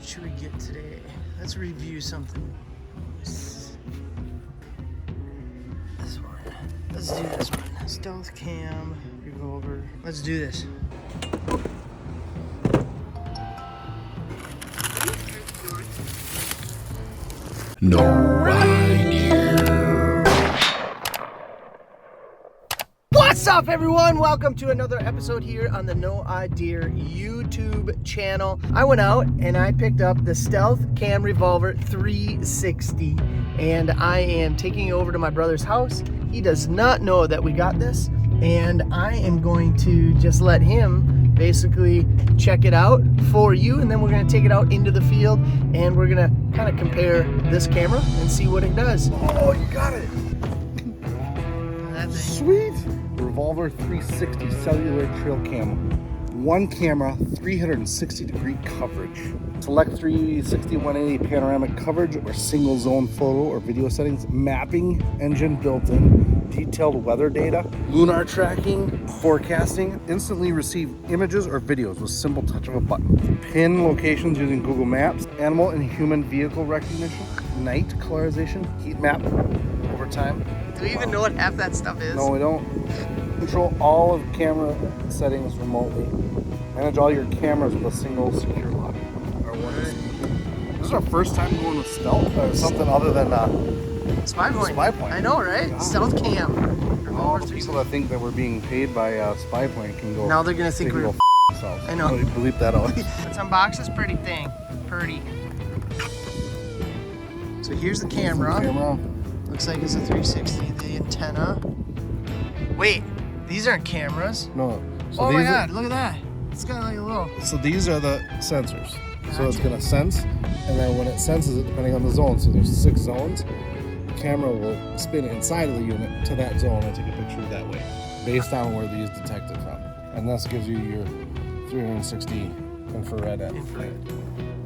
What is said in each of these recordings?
should we get today? Let's review something. This one. Let's do this one. Stealth cam, revolver. Let's do this. No idea. What's up, everyone? Welcome to another episode here on the No Idea YouTube channel. I went out and I picked up the Stealth Cam Revolver 360, and I am taking it over to my brother's house. He does not know that we got this, and I am going to just let him basically check it out for you, and then we're going to take it out into the field and we're going to kind of compare this camera and see what it does. Oh, you got it. That thing. Sweet. Revolver 360 cellular trail cam. One camera, 360 degree coverage. Select 360 180 panoramic coverage or single zone photo or video settings. Mapping engine built in. Detailed weather data. Lunar tracking. Forecasting. Instantly receive images or videos with simple touch of a button. Pin locations using Google Maps. Animal and human vehicle recognition. Night colorization. Heat map over time. Do we even know what half that stuff is? No, we don't. Control all of camera settings remotely. Manage all your cameras with a single secure lock. This is our first time going with stealth or something other than Spy Point. Spy Point. I know, right? Yeah. Stealth cam. all the people that think that we're being paid by Spy Point can go. Now they're gonna think they can we're. go themselves. I know. Bleep that out. Let's unbox this pretty thing. Pretty. So here's the camera. Looks like it's a 360. The antenna. Wait, these aren't cameras. No. So Oh my these god, look at that. It's got like a little. So these are the sensors. Gotcha. So it's gonna sense, and then when it senses it, depending on the zone, so there's 6 zones, the camera will spin inside of the unit to that zone and take a picture that way, based on where these detected from. And this gives you your 360 infrared at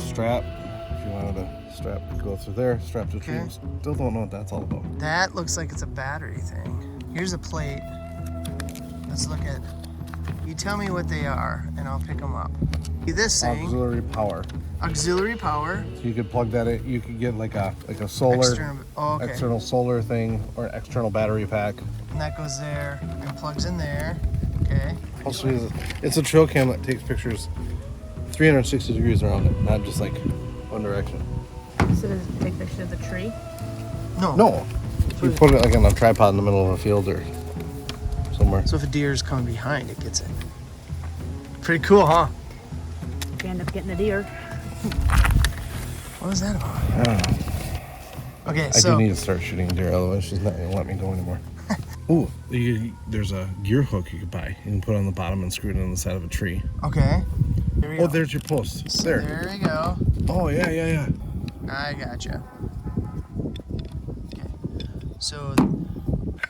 strap. If you wanted a strap to go through there, strap to Okay. trees. Still don't know what that's all about. That looks like it's a battery thing. Here's a plate. Let's look at. You tell me what they are, and I'll pick them up. This thing. Auxiliary power. Auxiliary power. So you could plug that in. You could get like a solar, okay. external solar thing, or external battery pack. And that goes there and plugs in there. Okay. Also, it's a trail cam that takes pictures 360 degrees around it, not just like one direction. So does it take pictures of the tree? No. No, you put it like on a tripod in the middle of a field or somewhere. So if a deer is coming behind, it gets it. Pretty cool, huh? If you end up getting a deer. What was that about? I don't know. Okay, I so do need to start shooting deer, otherwise she's not gonna let me go anymore. Ooh, there's a gear hook you could buy. You can put it on the bottom and screw it on the side of a tree. okay. Here we go. Oh, there's your post. So There. there we go. Oh, yeah. I gotcha. Okay. So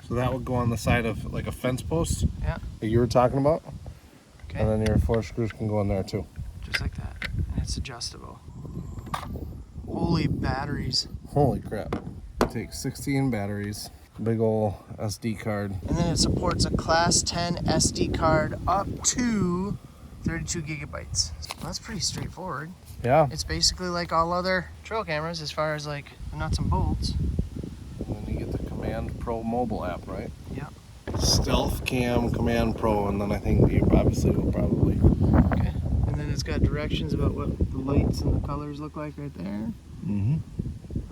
So that would go on the side of like a fence post yeah. that you were talking about. Okay. And then your 4 screws can go in there too. Just like that. And it's adjustable. Holy batteries. Holy crap. It takes 16 batteries, big ol' SD card. And then it supports a class 10 SD card up to 32 gigabytes. Well, that's pretty straightforward. Yeah. It's basically like all other trail cameras as far as like the nuts and bolts. And then you get the Command Pro mobile app, right? Yep. Stealth Cam Command Pro, and then I think you obviously will probably. Okay. And then it's got directions about what the lights and the colors look like right there. Mm-hmm.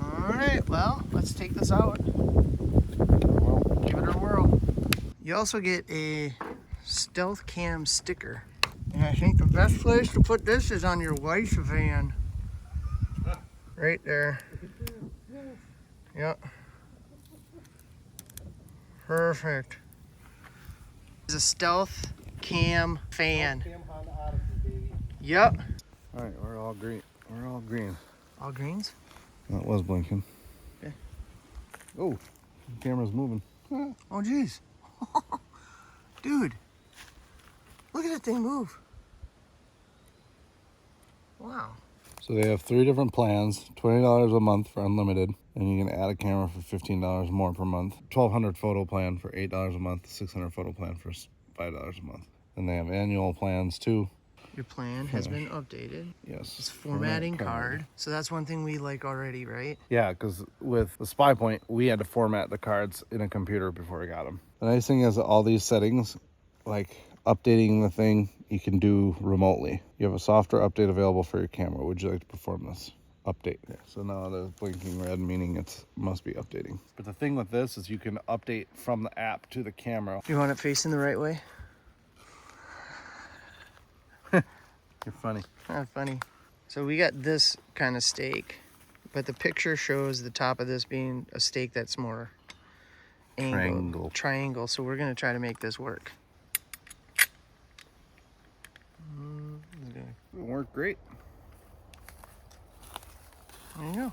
Alright, well, let's take this out. Well, Give it a whirl. You also get a Stealth Cam sticker. And I think the best place to put this is on your wife's van. Right there. Yep. Perfect. It's a Stealth Cam fan. Yep. all right, we're all green. We're all green. All greens? That was blinking. Okay. Oh, the camera's moving. Oh, geez. Dude. Look at that thing move. Wow. So they have 3 different plans, $20 a month for unlimited, and you can add a camera for $15 more per month. 1,200 photo plan for $8 a month, 600 photo plan for $5 a month. And they have annual plans too. Your plan has been updated. Yes. It's formatting card. So that's one thing we like already, right? Yeah, because with the Spy Point, we had to format the cards in a computer before we got them. The nice thing is all these settings, like updating the thing, you can do remotely. You have a software update available for your camera. Would you like to perform this? Update. Yeah, so now the blinking red meaning it must be updating. But the thing with this is you can update from the app to the camera. You want it facing the right way? You're funny. Funny. So we got this kind of steak, but the picture shows the top of this being a steak that's more angled. Triangle. So we're going to try to make this work. It'll work great. There you go.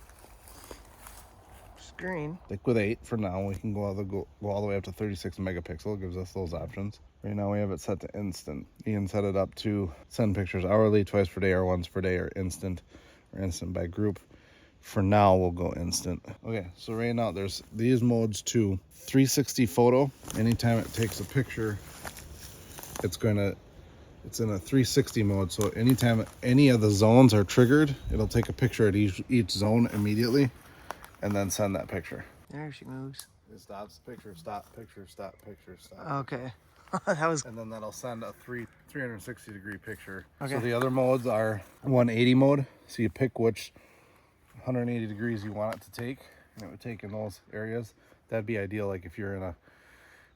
Screen. Stick with 8 for now. We can go all the way up to 36 megapixel. It gives us those options. Right now we have it set to instant. You can set it up to send pictures hourly, twice per day, or once per day, or instant by group. For now, we'll go instant. Okay, so right now there's these modes too. 360 photo. Anytime it takes a picture, it's in a 360 mode. So anytime any of the zones are triggered, it'll take a picture at each zone immediately, and then send that picture. There she moves. It stops, picture, stop, picture, stop, picture, stop. Okay. That was. And then that'll send a 360 degree picture. Okay. So the other modes are 180 mode. So you pick which 180 degrees you want it to take, and it would take in those areas. That'd be ideal, like if you're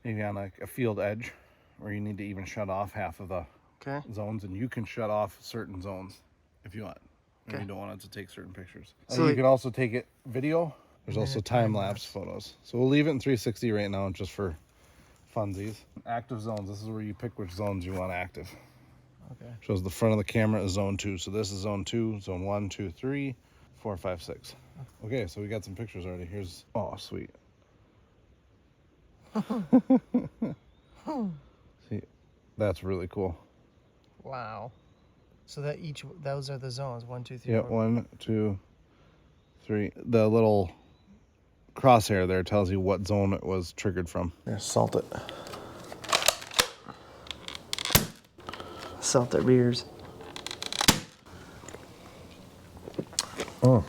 maybe on like a field edge, where you need to even shut off half of the zones, and you can shut off certain zones if you want. If you don't want it to take certain pictures. So you can also take it video. There's also time-lapse photos. So we'll leave it in 360 right now just for funsies. Active zones. This is where you pick which zones you want active. Okay. Shows the front of the camera is zone 2. So this is zone 2, zone 1, 2, 3, 4, 5, 6. Okay, so we got some pictures already. Here's, oh, sweet. See, that's really cool. Wow. So those are the zones. 1, 2, 3. Yeah, 1, 2, 3. The little crosshair there tells you what zone it was triggered from. There, salt it. Salt their beers. Oh.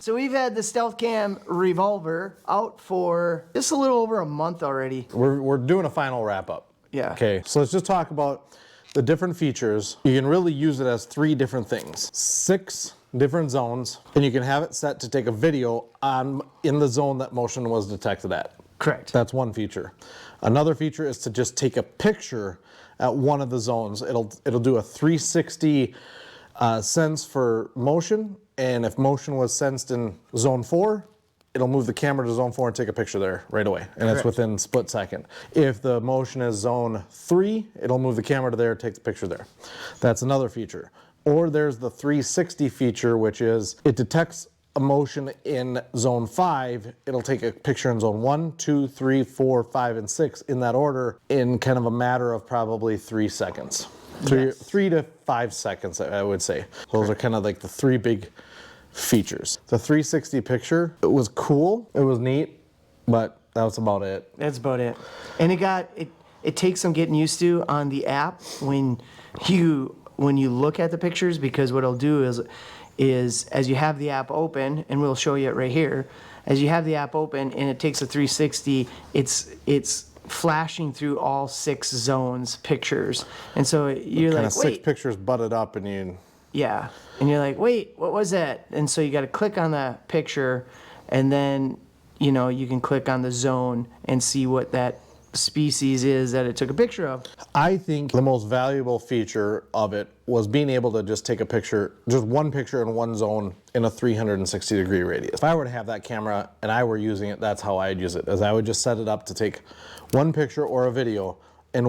So we've had the Stealth Cam Revolver out for just a little over a month already. We're doing a final wrap up. Yeah. Okay, so let's just talk about the different features. You can really use it as 3 different things. 6 different zones, and you can have it set to take a video in the zone that motion was detected at. Correct. That's one feature. Another feature is to just take a picture at one of the zones. It'll do a 360 sense for motion, and if motion was sensed in zone 4, it'll move the camera to zone 4 and take a picture there right away, and it's within a split second. If the motion is zone 3, it'll move the camera to there, take the picture there. That's another feature. Or there's the 360 feature, which is it detects a motion in zone 5, it'll take a picture in zone 1, 2, 3, 4, 5, and 6 in that order in kind of a matter of probably 3 seconds. 3 to 5 seconds, I would say. Those are kind of like the 3 big features. The 360 picture, it was cool, it was neat, but that was about it. That's about it. And it takes some getting used to on the app when you look at the pictures, because what it'll do is as you have the app open, and we'll show you it right here, as you have the app open and it takes a 360, it's flashing through all 6 zones pictures. And so you're like, wait. 6 pictures butted up and you... Yeah. And you're like, wait, what was that? And so you got to click on that picture, and then, you can click on the zone and see what that species is that it took a picture of. I think the most valuable feature of it was being able to just take a picture, just one picture in one zone in a 360 degree radius. If I were to have that camera and I were using it, that's how I'd use it, as I would just set it up to take one picture or a video in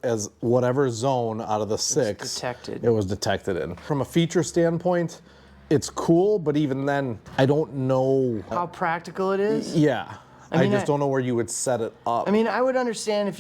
as whatever zone out of the 6 it was detected in. From a feature standpoint, it's cool, but even then, I don't know how practical it is. Yeah. I just don't know where you would set it up. I mean, I would understand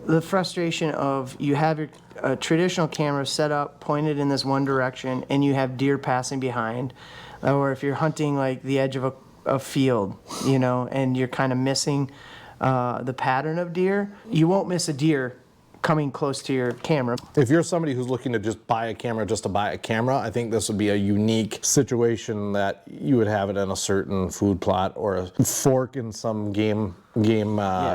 the frustration of you have your traditional camera set up, pointed in this one direction, and you have deer passing behind. Or if you're hunting like the edge of a field, and you're kind of missing the pattern of deer, you won't miss a deer coming close to your camera. If you're somebody who's looking to just buy a camera just to buy a camera, I think this would be a unique situation that you would have it in a certain food plot or a fork in some game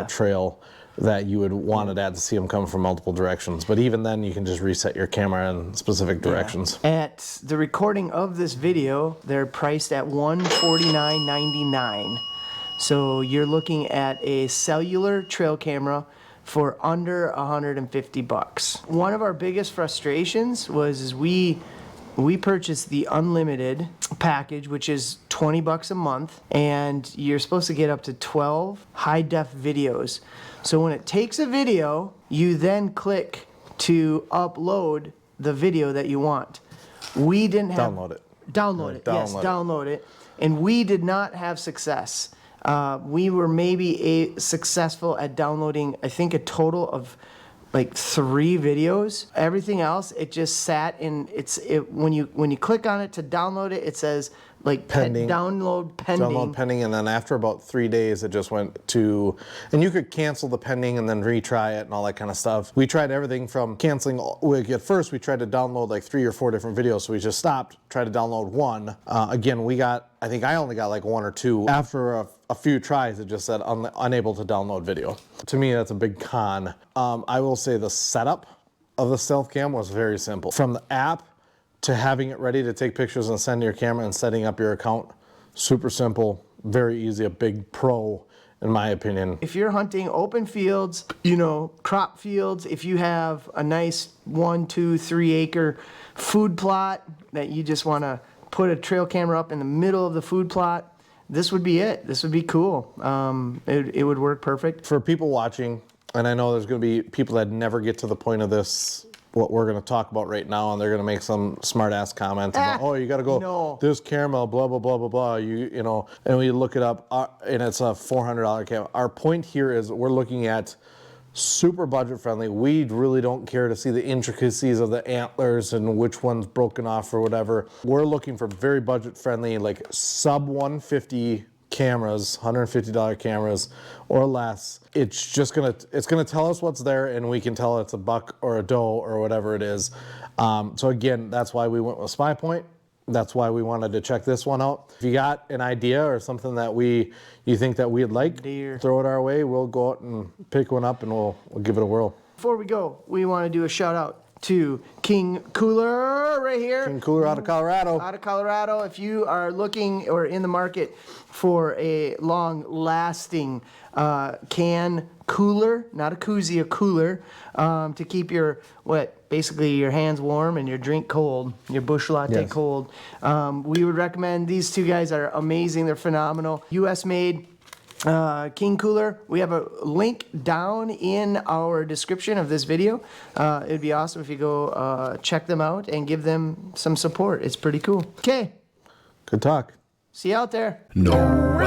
trail that you would want it at to see them come from multiple directions. But even then, you can just reset your camera in specific directions. At the recording of this video, they're priced at $149.99. So you're looking at a cellular trail camera for under 150 bucks. One of our biggest frustrations was we purchased the unlimited package, which is 20 bucks a month, and you're supposed to get up to 12 high-def videos. So when it takes a video, you then click to upload the video that you want. We didn't have... Download it. Download it. And we did not have success. We were maybe successful at downloading, I think, a total of like 3 videos. Everything else, it just sat in. When you click on it to download it, it says like pending. Download pending. Download pending, and then after about 3 days, it just went to, and you could cancel the pending and then retry it and all that kind of stuff. We tried everything from canceling. Like at first, we tried to download like 3 or 4 different videos, so we just stopped, tried to download one. Again, I think I only got like 1 or 2. After a few tries, it just said unable to download video. To me, that's a big con. I will say the setup of the Stealth Cam was very simple. From the app to having it ready to take pictures and send to your camera and setting up your account, super simple, very easy, a big pro in my opinion. If you're hunting open fields, crop fields, if you have a nice 1, 2, 3 acre food plot that you just want to put a trail camera up in the middle of the food plot, this would be it. This would be cool. It would work perfect. For people watching, and I know there's going to be people that never get to the point of this, what we're going to talk about right now, and they're going to make some smart ass comments about, oh, you got to go this camera, blah blah blah blah blah. You know, and we look it up, and it's a $400 camera. Our point here is we're looking at super budget friendly. We really don't care to see the intricacies of the antlers and which one's broken off or whatever. We're looking for very budget friendly, like sub 150 cameras, $150 cameras or less. It's gonna tell us what's there, and we can tell it's a buck or a doe or whatever it is. So again, that's why we went with Spy Point. That's why we wanted to check this one out. If you got an idea or something that you think that we'd like, throw it our way. We'll go out and pick one up and we'll give it a whirl. Before we go, we want to do a shout out to King Cooler right here. King Cooler out of Colorado. Out of Colorado. If you are looking or in the market for a long-lasting can cooler, not a koozie, a cooler, to keep your, basically your hands warm and your drink cold, your bush latte cold. We would recommend these two guys are amazing. They're phenomenal. US made. King Cooler, we have a link down in our description of this video. It'd be awesome if you go check them out and give them some support. It's pretty cool. Okay. Good talk. See you out there. No